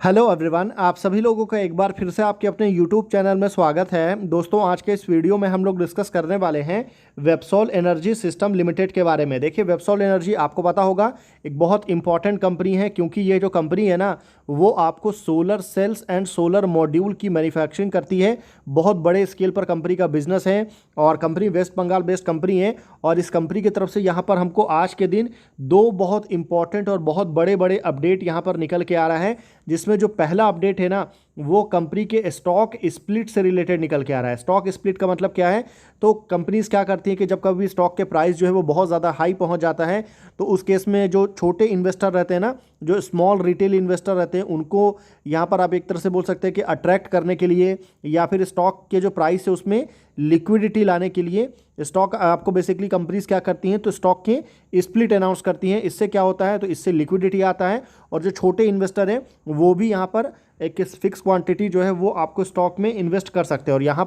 Hello everyone, आप सभी लोगों का एक बार फिर से आपके अपने यूट्यूब चैनल में स्वागत है। दोस्तों, आज के इस वीडियो में हम लोग डिस्कस करने वाले हैं वेबसोल एनर्जी सिस्टम लिमिटेड के बारे में। देखिए, वेबसोल एनर्जी आपको पता होगा एक बहुत इंपॉर्टेंट कंपनी है, क्योंकि ये जो कंपनी है ना, वो आपको solar cells and solar module की मैन्युफैक्चरिंग करती है। बहुत बड़े स्केल पर कंपनी का बिजनेस है और company West Bengal based company है। और इस कंपनी की तरफ से यहाँ पर हमको आज के दिन दो बहुत इंपॉर्टेंट और बहुत बड़े बड़े अपडेट यहाँ पर निकल के आ रहा है, जिसमें जो पहला अपडेट है ना, वो कंपनी के स्टॉक स्प्लिट से रिलेटेड निकल के आ रहा है। स्टॉक स्प्लिट का मतलब क्या है? तो कंपनीज क्या करती हैं कि जब कभी स्टॉक के प्राइस जो है वो बहुत ज़्यादा हाई पहुंच जाता है, तो उस केस में जो छोटे इन्वेस्टर रहते हैं ना, जो स्मॉल रिटेल इन्वेस्टर रहते हैं, उनको यहाँ पर आप एक तरह से बोल सकते हैं कि अट्रैक्ट करने के लिए या फिर स्टॉक के जो प्राइस है उसमें लिक्विडिटी लाने के लिए स्टॉक आपको बेसिकली कंपनीज क्या करती हैं, तो स्टॉक के स्प्लिट अनाउंस करती हैं। इससे क्या होता है, तो इससे लिक्विडिटी आता है और जो छोटे इन्वेस्टर हैं वो भी यहाँ पर एक फिक्स क्वांटिटी जो है वो आपको स्टॉक में इन्वेस्ट कर सकते हैं। और यहाँ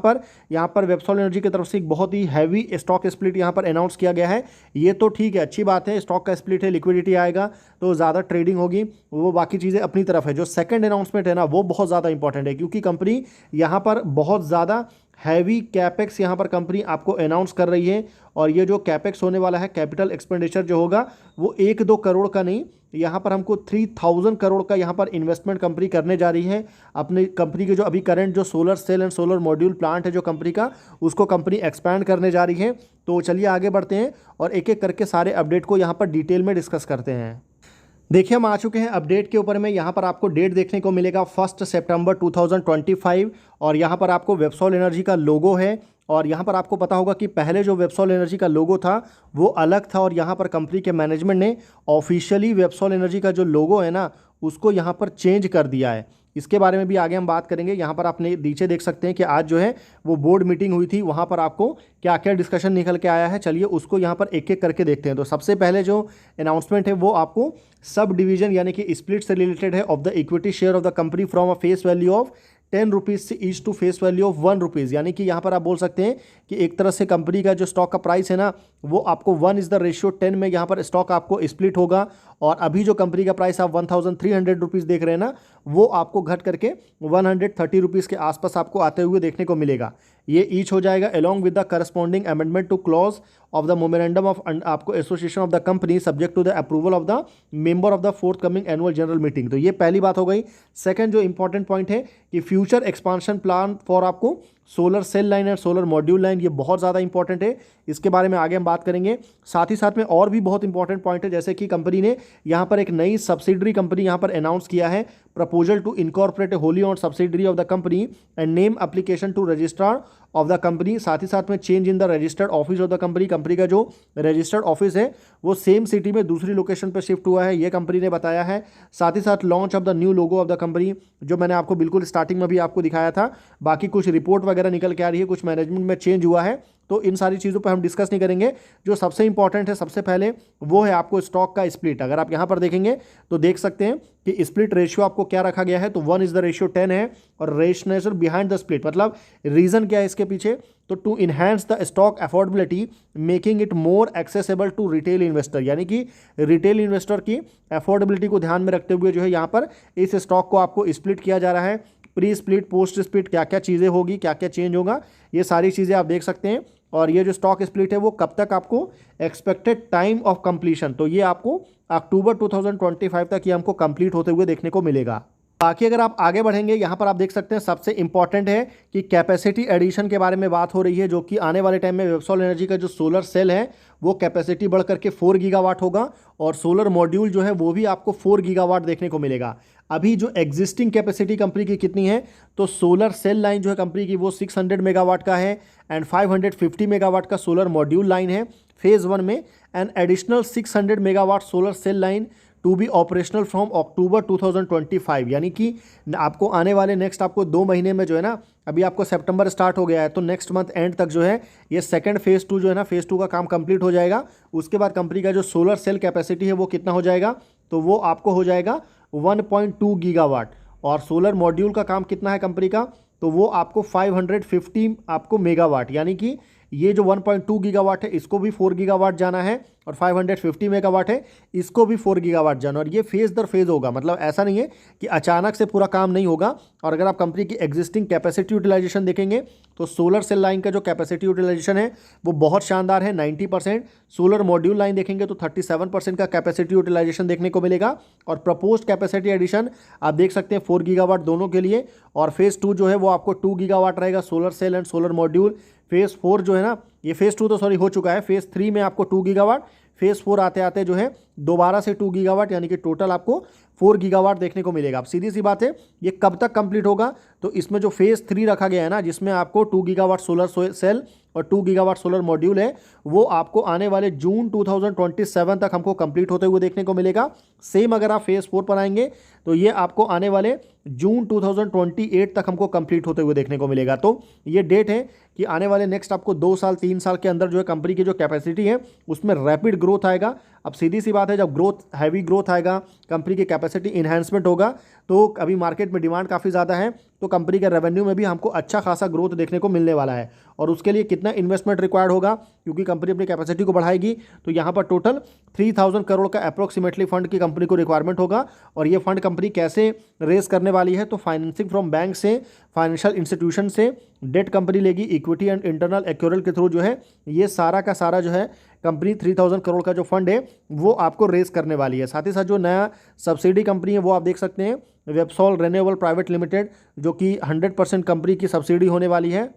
पर वेबसोल एनर्जी की तरफ से एक बहुत ही हैवी स्टॉक स्प्लिट यहाँ पर अनाउंस किया गया है। ये तो ठीक है, अच्छी बात है, स्टॉक का स्प्लिट है, लिक्विडिटी आएगा तो ज़्यादा ट्रेडिंग होगी, वो बाकी चीज़ें अपनी तरफ है। जो सेकंड अनाउंसमेंट है ना, वो बहुत ज़्यादा इंपॉर्टेंट है, क्योंकि कंपनी यहाँ पर बहुत ज़्यादा हैवी कैपेक्स यहाँ पर कंपनी आपको अनाउंस कर रही है। और ये जो कैपेक्स होने वाला है, कैपिटल एक्सपेंडिचर जो होगा, वो 1-2 करोड़ का नहीं, यहाँ पर हमको 3000 करोड़ का यहाँ पर इन्वेस्टमेंट कंपनी करने जा रही है। अपनी कंपनी के जो अभी करंट जो solar cell and solar module plant है जो कंपनी का, उसको कंपनी एक्सपैंड करने जा रही है। तो चलिए आगे बढ़ते हैं और एक एक करके सारे अपडेट को यहाँ पर डिटेल में डिस्कस करते हैं। देखिए, हम आ चुके हैं अपडेट के ऊपर में। यहाँ पर आपको डेट देखने को मिलेगा 1 सितंबर 2025 और यहाँ पर आपको वेबसोल एनर्जी का लोगो है। और यहाँ पर आपको पता होगा कि पहले जो वेबसोल एनर्जी का लोगो था वो अलग था, और यहाँ पर कंपनी के मैनेजमेंट ने ऑफिशियली वेबसोल एनर्जी का जो लोगो है ना, उसको यहाँ पर चेंज कर दिया है। इसके बारे में भी आगे हम बात करेंगे। यहाँ पर आपने नीचे देख सकते हैं कि आज जो है वो बोर्ड मीटिंग हुई थी, वहाँ पर आपको क्या क्या डिस्कशन निकल के आया है। चलिए उसको यहाँ पर एक एक करके देखते हैं। तो सबसे पहले जो अनाउंसमेंट है वो आपको सब डिवीजन यानी कि स्प्लिट से रिलेटेड है of the equity share of the company from a face value of 10 rupees से each to face value of 1 rupees. यानी कि यहाँ पर आप बोल सकते हैं कि एक तरह से कंपनी का जो स्टॉक का प्राइस है ना, वो आपको 1:10 में यहाँ पर स्टॉक आपको स्प्लिट होगा। और अभी जो कंपनी का प्राइस आप 1300 रुपीज़ देख रहे हैं ना, वो आपको घट करके 130 रुपीज़ के आसपास आपको आते हुए देखने को मिलेगा। ये ईच हो जाएगा along with the corresponding amendment to clause of the memorandum of आपको association of the company subject to the approval of the member of the forthcoming annual general meeting. तो ये पहली बात हो गई। सेकंड जो इंपॉर्टेंट पॉइंट है कि फ्यूचर एक्सपांशन प्लान फॉर आपको solar cell line and solar module line, ये बहुत ज़्यादा इंपॉर्टेंट है। इसके बारे में आगे हम बात करेंगे। साथ ही साथ में और भी बहुत इंपॉर्टेंट पॉइंट है, जैसे कि कंपनी ने यहाँ पर एक नई सब्सिडरी कंपनी यहाँ पर अनाउंस किया है, proposal to incorporate wholly owned subsidiary of the company and name application to registrar of the company. साथ ही साथ में change in the registered office of the company. Company का जो रजिस्टर्ड ऑफिस है वो सेम सिटी में दूसरी लोकेशन पर शिफ्ट हुआ है, ये कंपनी ने बताया है। साथ ही साथ launch of the new logo of the company, जो मैंने आपको बिल्कुल स्टार्टिंग में भी आपको दिखाया था। बाकी कुछ रिपोर्ट वगैरह निकल के आ रही है, कुछ मैनेजमेंट में चेंज हुआ है, तो इन सारी चीज़ों पर हम डिस्कस नहीं करेंगे। जो सबसे इंपॉर्टेंट है सबसे पहले वो है आपको स्टॉक का स्प्लिट। अगर आप यहाँ पर देखेंगे तो देख सकते हैं कि स्प्लिट रेशियो आपको क्या रखा गया है, तो 1:10 है। और रेशनेशन बिहाइंड द स्प्लिट मतलब रीज़न क्या है इसके पीछे, तो to enhance the stock affordability making it more accessible to retail investor. यानी कि रिटेल इन्वेस्टर की अफोर्डेबिलिटी को ध्यान में रखते हुए जो है यहाँ पर इस स्टॉक को आपको स्प्लिट किया जा रहा है। प्री स्प्लिट, पोस्ट स्प्लिट, क्या क्या चीज़ें होगी, क्या क्या चेंज होगा, ये सारी चीज़ें आप देख सकते हैं। और ये जो स्टॉक स्प्लिट है वो कब तक आपको एक्सपेक्टेड टाइम ऑफ कंप्लीशन, तो ये आपको अक्टूबर 2025 तक ये हमको कंप्लीट होते हुए देखने को मिलेगा। बाकी अगर आप आगे बढ़ेंगे, यहाँ पर आप देख सकते हैं सबसे इंपॉर्टेंट है कि कैपेसिटी एडिशन के बारे में बात हो रही है, जो कि आने वाले टाइम में वेबसोल एनर्जी का जो सोलर सेल है वो कैपेसिटी बढ़ करके 4 गीगावाट होगा, और सोलर मॉड्यूल जो है वो भी आपको 4 गीगावाट देखने को मिलेगा। अभी जो एग्जिस्टिंग कैपेसिटी कंपनी की कितनी है, तो सोलर सेल लाइन जो है कंपनी की वो 600 मेगावाट का है एंड 550 मेगावाट का सोलर मॉड्यूल लाइन है फेज़ 1 में, and additional 600 megawatt solar cell line to be operational from October 2025। यानी कि आपको आने वाले नेक्स्ट आपको 2 महीने में जो है ना, अभी आपको सितंबर स्टार्ट हो गया है, तो नेक्स्ट मंथ एंड तक जो है ये सेकंड फेज़ 2 जो है ना, फेज़ 2 का काम कंप्लीट हो जाएगा। उसके बाद कंपनी का जो सोलर सेल कैपेसिटी है वो कितना हो जाएगा, तो वो आपको हो जाएगा 1.2 गीगावाट। और सोलर मॉड्यूल का काम कितना है कंपनी का, तो वो आपको 550 आपको मेगावाट, यानी कि ये जो 1.2 गीगावाट है इसको भी 4 गीगावाट जाना है, और 550 मेगावाट है इसको भी 4 गीगावाट जाना, और ये फेज दर फेज होगा। मतलब ऐसा नहीं है कि अचानक से पूरा काम नहीं होगा। और अगर आप कंपनी की एग्जिस्टिंग कैपेसिटी यूटिलाइजेशन देखेंगे तो सोलर सेल लाइन का जो कैपेसिटी यूटिलाइजेशन है वो बहुत शानदार है, 90%। सोलर मॉड्यूल लाइन देखेंगे तो 37% का कैपेसिटी यूटिलाइजेशन देखने को मिलेगा। और प्रपोज्ड कैपेसिटी एडिशन आप देख सकते हैं 4 गीगावाट दोनों के लिए। और फेज़ 2 जो है वो आपको 2 गीगावाट रहेगा, solar cell and solar module. Phase 4 जो है ना, ये फेज़ 2 तो सॉरी हो चुका है, फेज़ 3 में आपको 2 गीगावाट, फेज़ 4 आते आते जो है दोबारा से 2 गीगावाट, यानी कि टोटल आपको 4 गीगावाट देखने को मिलेगा। अब सीधी सी बात है, ये कब तक कंप्लीट होगा? तो इसमें जो फेज़ 3 रखा गया है ना, जिसमें आपको 2 गीगावाट सोलर सेल और 2 गीगावाट सोलर मॉड्यूल है, वो आपको आने वाले जून 2027 तक हमको कंप्लीट होते हुए देखने को मिलेगा। सेम अगर आप फेज़ 4 पर आएंगे तो ये आपको आने वाले जून 2028 तक हमको कंप्लीट होते हुए देखने को मिलेगा। तो ये डेट है कि आने वाले नेक्स्ट आपको 2 साल 3 साल के अंदर जो है कंपनी की जो कैपेसिटी है उसमें रैपिड ग्रोथ आएगा। अब सीधी सी बात है, जब हैवी ग्रोथ आएगा, कंपनी की कैपेसिटी इन्हांसमेंट होगा, तो अभी मार्केट में डिमांड काफ़ी ज़्यादा है, तो कंपनी के रेवेन्यू में भी हमको अच्छा खासा ग्रोथ देखने को मिलने वाला है। और उसके लिए कितना इन्वेस्टमेंट रिक्वायर्ड होगा, क्योंकि कंपनी अपनी कैपेसिटी को बढ़ाएगी, तो यहाँ पर टोटल 3000 करोड़ का अप्रोक्सीमेटली फंड की कंपनी को रिक्वायरमेंट होगा। और ये फंड कंपनी कैसे रेस करने वाली है? तो फाइनेंसिंग फ्रॉम बैंक से, फाइनेंशियल इंस्टीट्यूशन से, डेट कंपनी लेगी, इक्विटी एंड इंटरनल एक्यूरल के थ्रू जो है ये सारा का सारा जो है कंपनी 3000 करोड़ का जो फंड है वो आपको रेस करने वाली है। साथ ही साथ जो नया सब्सिडी कंपनी है वो आप देख सकते हैं, वेबसॉल रिन्यूएबल प्राइवेट लिमिटेड, जो कि 100% कंपनी की सब्सिडी होने वाली है।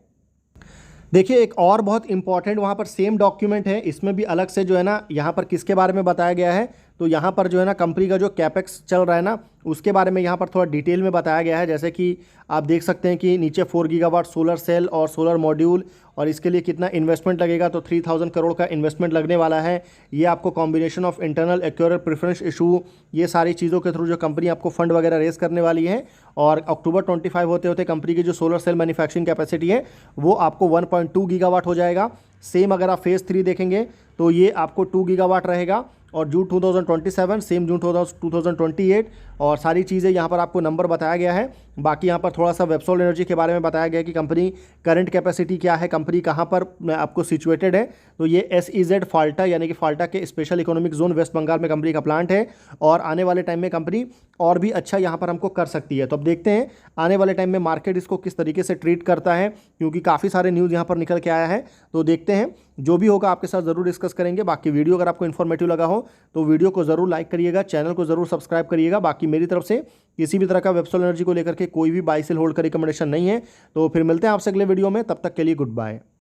देखिए एक और बहुत इंपॉर्टेंट वहाँ पर सेम डॉक्यूमेंट है, इसमें भी अलग से जो है ना यहाँ पर किसके बारे में बताया गया है, तो यहाँ पर जो है ना कंपनी का जो कैपेक्स चल रहा है ना उसके बारे में यहाँ पर थोड़ा डिटेल में बताया गया है। जैसे कि आप देख सकते हैं कि नीचे 4 गीगावाट सोलर सेल और सोलर मॉड्यूल, और इसके लिए कितना इन्वेस्टमेंट लगेगा, तो 3000 करोड़ का इन्वेस्टमेंट लगने वाला है। ये आपको combination of internal accrual preference issue, ये सारी चीज़ों के थ्रू जो कंपनी आपको फंड वगैरह रेस करने वाली है। और अक्टूबर 25 होते होते कंपनी की जो सोलर सेल मैन्युफैक्चरिंग कैपेसिटी है वो आपको 1.2 गीगावाट हो जाएगा। सेम अगर आप फेज़ 3 देखेंगे तो ये आपको 2 गीगावाट रहेगा, और जून 2027 सेम जून 2028, और सारी चीज़ें यहाँ पर आपको नंबर बताया गया है। बाकी यहाँ पर थोड़ा सा वेबसॉल एनर्जी के बारे में बताया गया है कि कंपनी करंट कैपेसिटी क्या है, कंपनी कहाँ पर आपको सिचुएटेड है। तो ये SEZ फाल्टा, यानी कि फाल्टा के special economic zone West Bengal में कंपनी का प्लांट है, और आने वाले टाइम में कंपनी और भी अच्छा यहाँ पर हमको कर सकती है। तो अब देखते हैं आने वाले टाइम में मार्केट इसको किस तरीके से ट्रीट करता है, क्योंकि काफ़ी सारे न्यूज़ यहाँ पर निकल के आया है। तो देखते हैं, जो भी होगा आपके साथ ज़रूर डिस्कस करेंगे। बाकी वीडियो अगर आपको इन्फॉर्मेटिव लगा हो तो वीडियो को ज़रूर लाइक करिएगा, चैनल को ज़रूर सब्सक्राइब करिएगा। बाकी मेरी तरफ से किसी भी तरह का वेबसॉल एनर्जी को लेकर के कोई भी बाय सेल होल्ड का रिकमेंडेशन नहीं है। तो फिर मिलते हैं आपसे अगले वीडियो में, तब तक के लिए गुड बाय।